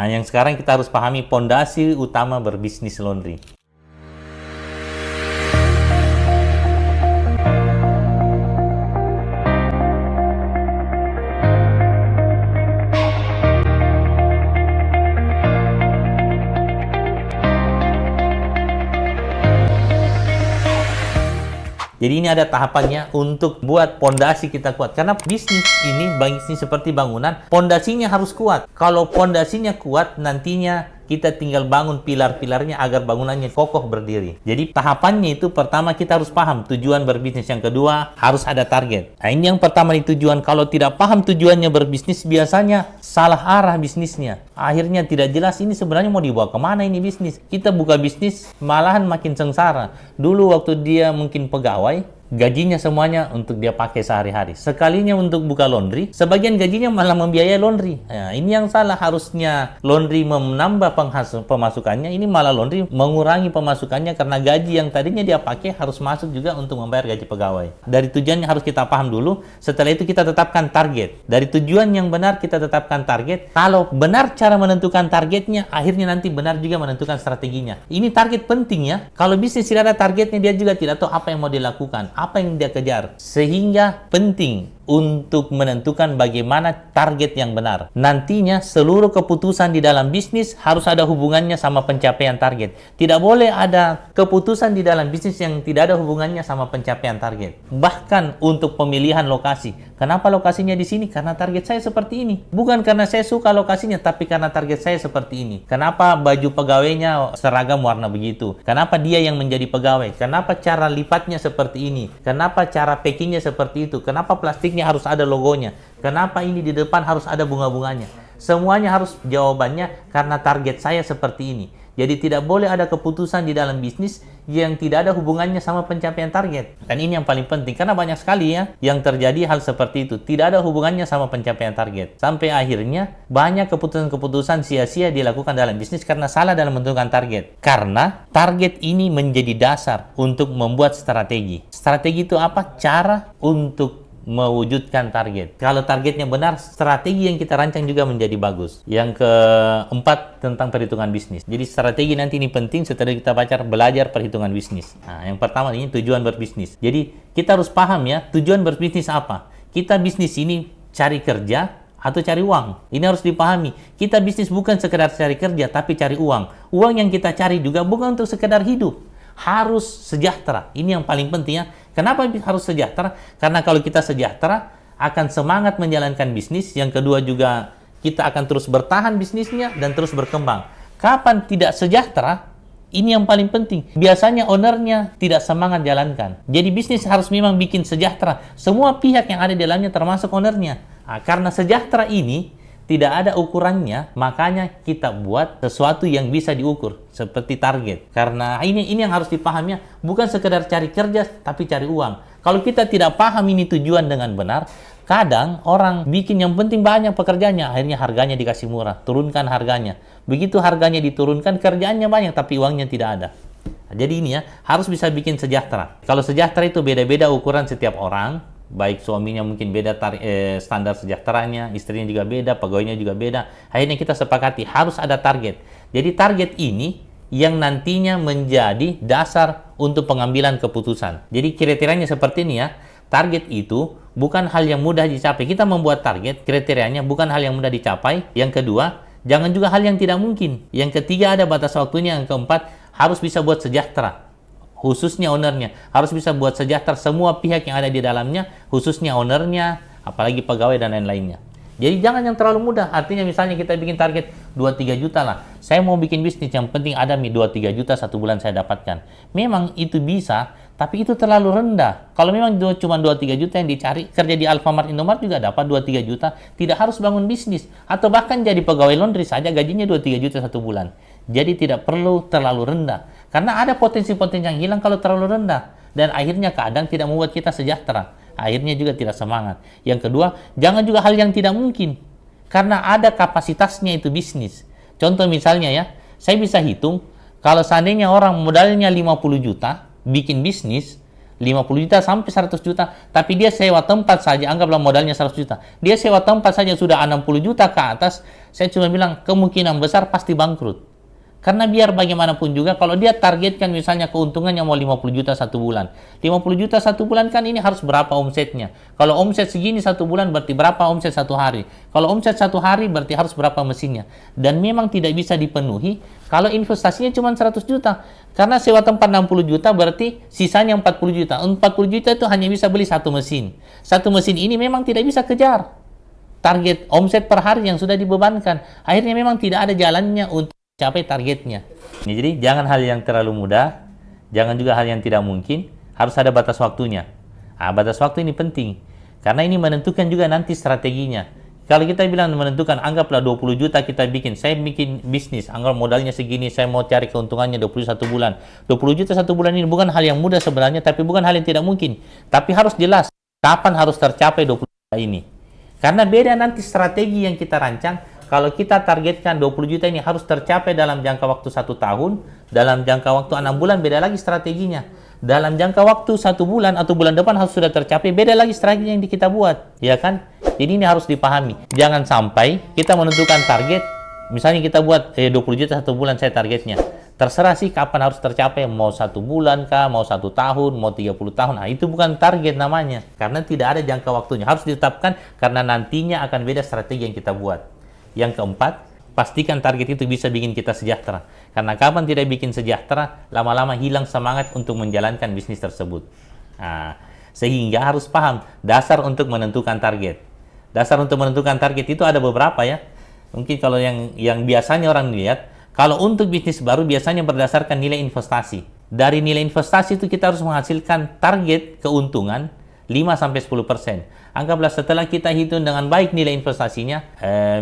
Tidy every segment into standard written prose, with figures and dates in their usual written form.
Nah, yang sekarang kita harus pahami pondasi utama berbisnis laundry. Jadi ini ada tahapannya untuk buat pondasi kita kuat. Karena bisnis ini, bisnis seperti bangunan, pondasinya harus kuat. Kalau pondasinya kuat, nantinya kita tinggal bangun pilar-pilarnya agar bangunannya kokoh berdiri. Jadi tahapannya itu pertama kita harus paham tujuan berbisnis. Yang kedua harus ada target. Nah ini yang pertama di tujuan. Kalau tidak paham tujuannya berbisnis, biasanya salah arah bisnisnya. Akhirnya tidak jelas ini sebenarnya mau dibawa kemana ini bisnis. Kita buka bisnis malahan makin sengsara. Dulu waktu dia mungkin pegawai, gajinya semuanya untuk dia pakai sehari-hari. Sekalinya untuk buka laundry, sebagian gajinya malah membiayai laundry. Nah, ini yang salah. Harusnya laundry menambah pemasukannya, ini malah laundry mengurangi pemasukannya karena gaji yang tadinya dia pakai harus masuk juga untuk membayar gaji pegawai. Dari tujuannya harus kita paham dulu, setelah itu kita tetapkan target. Dari tujuan yang benar kita tetapkan target. Kalau benar cara menentukan targetnya, akhirnya nanti benar juga menentukan strateginya. Ini target penting ya. Kalau bisnis tidak ada targetnya, dia juga tidak tahu apa yang mau dilakukan, apa yang dia kejar. Sehingga penting untuk menentukan bagaimana target yang benar. Nantinya seluruh keputusan di dalam bisnis harus ada hubungannya sama pencapaian target. Tidak boleh ada keputusan di dalam bisnis yang tidak ada hubungannya sama pencapaian target. Bahkan untuk pemilihan lokasi. Kenapa lokasinya di sini? Karena target saya seperti ini. Bukan karena saya suka lokasinya, tapi karena target saya seperti ini. Kenapa baju pegawainya seragam warna begitu? Kenapa dia yang menjadi pegawai? Kenapa cara lipatnya seperti ini? Kenapa cara packingnya seperti itu? Kenapa plastiknya harus ada logonya? Kenapa ini di depan harus ada bunga-bunganya? Semuanya harus jawabannya karena target saya seperti ini. Jadi tidak boleh ada keputusan di dalam bisnis yang tidak ada hubungannya sama pencapaian target. Dan ini yang paling penting karena banyak sekali ya yang terjadi hal seperti itu. Tidak ada hubungannya sama pencapaian target. Sampai akhirnya banyak keputusan-keputusan sia-sia dilakukan dalam bisnis karena salah dalam menentukan target. Karena target ini menjadi dasar untuk membuat strategi. Strategi itu apa? Cara untuk mewujudkan target. Kalau targetnya benar, strategi yang kita rancang juga menjadi bagus. Yang keempat tentang perhitungan bisnis. Jadi strategi nanti ini penting setelah kita belajar perhitungan bisnis. Nah, yang pertama ini tujuan berbisnis. Jadi kita harus paham ya, tujuan berbisnis apa? Kita bisnis ini cari kerja atau cari uang. Ini harus dipahami. Kita bisnis bukan sekedar cari kerja, tapi cari uang. Uang yang kita cari juga bukan untuk sekedar hidup. Harus sejahtera. Ini yang paling penting ya. Kenapa harus sejahtera? Karena kalau kita sejahtera, akan semangat menjalankan bisnis. Yang kedua juga, kita akan terus bertahan bisnisnya dan terus berkembang. Kapan tidak sejahtera? Ini yang paling penting. Biasanya ownernya tidak semangat jalankan. Jadi bisnis harus memang bikin sejahtera. Semua pihak yang ada di dalamnya termasuk ownernya. Nah, karena sejahtera ini tidak ada ukurannya, makanya kita buat sesuatu yang bisa diukur seperti target. Karena ini yang harus dipahamnya, bukan sekedar cari kerja tapi cari uang. Kalau kita tidak paham ini tujuan dengan benar, kadang orang bikin yang penting banyak pekerjaannya, akhirnya harganya dikasih murah, turunkan harganya. Begitu harganya diturunkan, kerjaannya banyak tapi uangnya tidak ada. Nah, jadi ini ya, harus bisa bikin sejahtera. Kalau sejahtera itu beda-beda ukuran setiap orang. Baik suaminya mungkin beda standar sejahteranya, istrinya juga beda, pegawainya juga beda. Akhirnya kita sepakati harus ada target. Jadi target ini yang nantinya menjadi dasar untuk pengambilan keputusan. Jadi kriterianya seperti ini ya. Target itu bukan hal yang mudah dicapai. Kita membuat target, kriterianya bukan hal yang mudah dicapai. Yang kedua, jangan juga hal yang tidak mungkin. Yang ketiga ada batas waktunya. Yang keempat, harus bisa buat sejahtera. Khususnya ownernya, harus bisa buat sejahtera semua pihak yang ada di dalamnya, khususnya ownernya, apalagi pegawai dan lain-lainnya. Jadi jangan yang terlalu mudah, artinya misalnya kita bikin target 2-3 juta lah, saya mau bikin bisnis yang penting ada 2-3 juta satu bulan saya dapatkan. Memang itu bisa, tapi itu terlalu rendah. Kalau memang cuma 2-3 juta yang dicari, kerja di Alfamart, Indomaret juga dapat 2-3 juta, tidak harus bangun bisnis. Atau bahkan jadi pegawai laundry saja gajinya 2-3 juta satu bulan. Jadi tidak perlu terlalu rendah. Karena ada potensi-potensi yang hilang kalau terlalu rendah. Dan akhirnya kadang tidak membuat kita sejahtera. Akhirnya juga tidak semangat. Yang kedua, jangan juga hal yang tidak mungkin. Karena ada kapasitasnya itu bisnis. Contoh misalnya ya, saya bisa hitung, kalau seandainya orang modalnya 50 juta, bikin bisnis, 50 juta sampai 100 juta, tapi dia sewa tempat saja, anggaplah modalnya 100 juta. Dia sewa tempat saja sudah 60 juta ke atas, saya cuma bilang kemungkinan besar pasti bangkrut. Karena biar bagaimanapun juga, kalau dia targetkan misalnya keuntungannya mau 50 juta satu bulan. 50 juta satu bulan kan ini harus berapa omsetnya. Kalau omset segini satu bulan berarti berapa omset satu hari. Kalau omset satu hari berarti harus berapa mesinnya. Dan memang tidak bisa dipenuhi kalau investasinya cuma 100 juta. Karena sewa tempat 60 juta berarti sisanya 40 juta. 40 juta itu hanya bisa beli satu mesin. Satu mesin ini memang tidak bisa kejar target omset per hari yang sudah dibebankan. Akhirnya memang tidak ada jalannya untuk capai targetnya. Jadi jangan hal yang terlalu mudah, jangan juga hal yang tidak mungkin, harus ada batas waktunya. Batas waktu ini penting, karena ini menentukan juga nanti strateginya. Kalau kita bilang menentukan, anggaplah 20 juta kita bikin, saya bikin bisnis, anggap modalnya segini, saya mau cari keuntungannya 21 bulan. 20 juta satu bulan ini bukan hal yang mudah sebenarnya, tapi bukan hal yang tidak mungkin. Tapi harus jelas, kapan harus tercapai 20 juta ini. Karena beda nanti strategi yang kita rancang. Kalau kita targetkan 20 juta ini harus tercapai dalam jangka waktu 1 tahun, dalam jangka waktu 6 bulan beda lagi strateginya. Dalam jangka waktu 1 bulan atau bulan depan harus sudah tercapai, beda lagi strategi yang kita buat, ya kan? Jadi ini harus dipahami. Jangan sampai kita menentukan target, misalnya kita buat 20 juta 1 bulan saya targetnya. Terserah sih kapan harus tercapai, mau 1 bulan kah, mau 1 tahun, mau 30 tahun. Itu bukan target namanya, karena tidak ada jangka waktunya. Harus ditetapkan karena nantinya akan beda strategi yang kita buat. Yang keempat, pastikan target itu bisa bikin kita sejahtera. Karena kapan tidak bikin sejahtera, lama-lama hilang semangat untuk menjalankan bisnis tersebut. Sehingga harus paham dasar untuk menentukan target. Dasar untuk menentukan target itu ada beberapa ya. Mungkin kalau yang biasanya orang lihat, kalau untuk bisnis baru biasanya berdasarkan nilai investasi. Dari nilai investasi itu kita harus menghasilkan target keuntungan 5-10%. Anggaplah setelah kita hitung dengan baik nilai investasinya,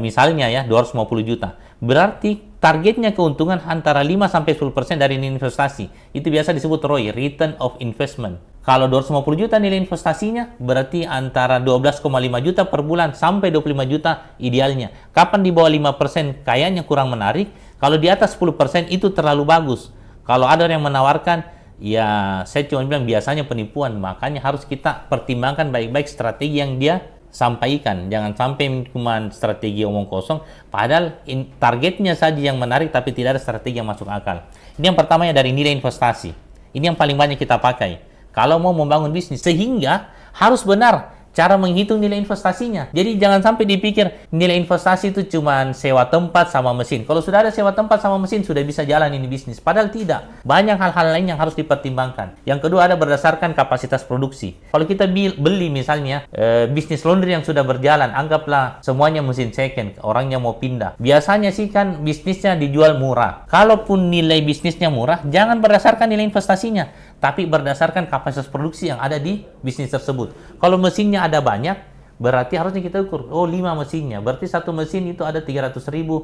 misalnya ya 250 juta. Berarti targetnya keuntungan antara 5-10% dari nilai investasi. Itu biasa disebut ROI, Return of Investment. Kalau 250 juta nilai investasinya, berarti antara 12,5 juta per bulan sampai 25 juta idealnya. Kapan di bawah 5% kayaknya kurang menarik, kalau di atas 10% itu terlalu bagus. Kalau ada yang menawarkan, ya saya cuma bilang biasanya penipuan, makanya harus kita pertimbangkan baik-baik strategi yang dia sampaikan. Jangan sampai cuma strategi omong kosong, padahal targetnya saja yang menarik tapi tidak ada strategi yang masuk akal. Ini yang pertama ya, dari nilai investasi. Ini yang paling banyak kita pakai kalau mau membangun bisnis, sehingga harus benar cara menghitung nilai investasinya. Jadi jangan sampai dipikir nilai investasi itu cuma sewa tempat sama mesin. Kalau sudah ada sewa tempat sama mesin, sudah bisa jalan ini bisnis. Padahal tidak. Banyak hal-hal lain yang harus dipertimbangkan. Yang kedua ada berdasarkan kapasitas produksi. Kalau kita beli misalnya bisnis laundry yang sudah berjalan, anggaplah semuanya mesin second, orangnya mau pindah. Biasanya sih kan bisnisnya dijual murah. Kalaupun nilai bisnisnya murah, jangan berdasarkan nilai investasinya, tapi berdasarkan kapasitas produksi yang ada di bisnis tersebut. Kalau mesinnya ada banyak, berarti harusnya kita ukur, 5 mesinnya, berarti satu mesin itu ada 300.000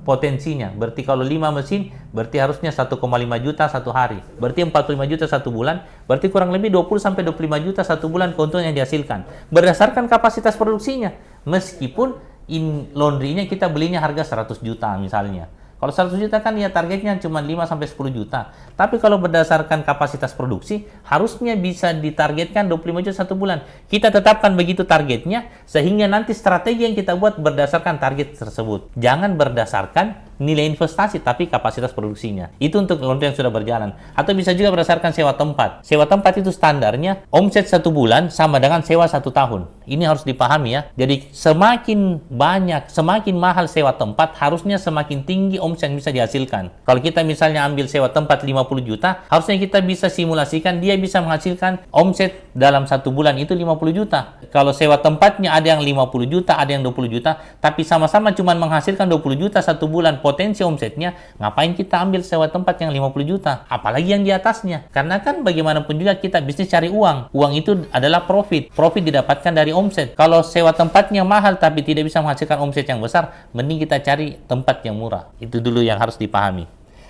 potensinya. Berarti kalau 5 mesin, berarti harusnya 1,5 juta satu hari. Berarti 45 juta satu bulan, berarti kurang lebih 20-25 juta satu bulan keuntungan yang dihasilkan. Berdasarkan kapasitas produksinya, meskipun laundry-nya kita belinya harga 100 juta misalnya. Kalau 100 juta kan ya targetnya cuma 5-10 juta. Tapi kalau berdasarkan kapasitas produksi, harusnya bisa ditargetkan 25 juta satu bulan. Kita tetapkan begitu targetnya, sehingga nanti strategi yang kita buat berdasarkan target tersebut. Jangan berdasarkan nilai investasi, tapi kapasitas produksinya. Itu untuk laundry yang sudah berjalan. Atau bisa juga berdasarkan sewa tempat. Sewa tempat itu standarnya, omset 1 bulan sama dengan sewa 1 tahun. Ini harus dipahami ya. Jadi semakin banyak, semakin mahal sewa tempat, harusnya semakin tinggi omset yang bisa dihasilkan. Kalau kita misalnya ambil sewa tempat 50 juta, harusnya kita bisa simulasikan dia bisa menghasilkan omset dalam 1 bulan itu 50 juta. Kalau sewa tempatnya ada yang 50 juta, ada yang 20 juta, tapi sama-sama cuma menghasilkan 20 juta 1 bulan potensi omsetnya, ngapain kita ambil sewa tempat yang 50 juta? Apalagi yang di atasnya. Karena kan bagaimanapun juga kita bisnis cari uang. Uang itu adalah profit. Profit didapatkan dari omset. Kalau sewa tempatnya mahal tapi tidak bisa menghasilkan omset yang besar, mending kita cari tempat yang murah. Itu dulu yang harus dipahami.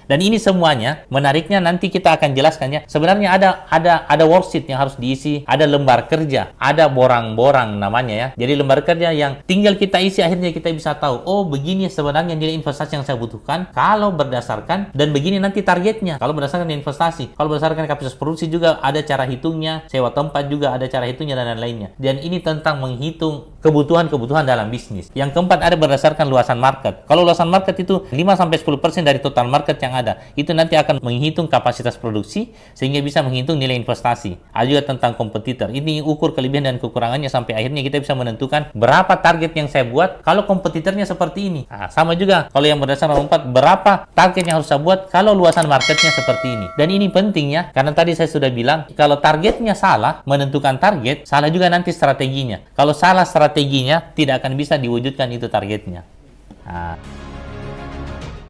Dan ini semuanya menariknya nanti kita akan jelaskannya. Sebenarnya ada worksheet yang harus diisi, ada lembar kerja, ada borang-borang namanya ya. Jadi lembar kerja yang tinggal kita isi, akhirnya kita bisa tahu, oh begini sebenarnya nilai investasi yang saya butuhkan kalau berdasarkan, dan begini nanti targetnya kalau berdasarkan investasi. Kalau berdasarkan kapasitas produksi juga ada cara hitungnya, sewa tempat juga ada cara hitungnya, dan lain-lainnya. Dan ini tentang menghitung kebutuhan dalam bisnis. Yang keempat ada berdasarkan luasan market. Kalau luasan market itu 5-10% dari total market yang ada. Itu nanti akan menghitung kapasitas produksi sehingga bisa menghitung nilai investasi. Ada juga tentang kompetitor. Ini ukur kelebihan dan kekurangannya sampai akhirnya kita bisa menentukan berapa target yang saya buat kalau kompetitornya seperti ini. Nah, sama juga kalau yang berdasarkan nomor 4, berapa target yang harus saya buat kalau luasan marketnya seperti ini. Dan ini penting ya, karena tadi saya sudah bilang kalau targetnya salah, menentukan target, salah juga nanti strateginya. Kalau salah strateginya, tidak akan bisa diwujudkan itu targetnya. Nah,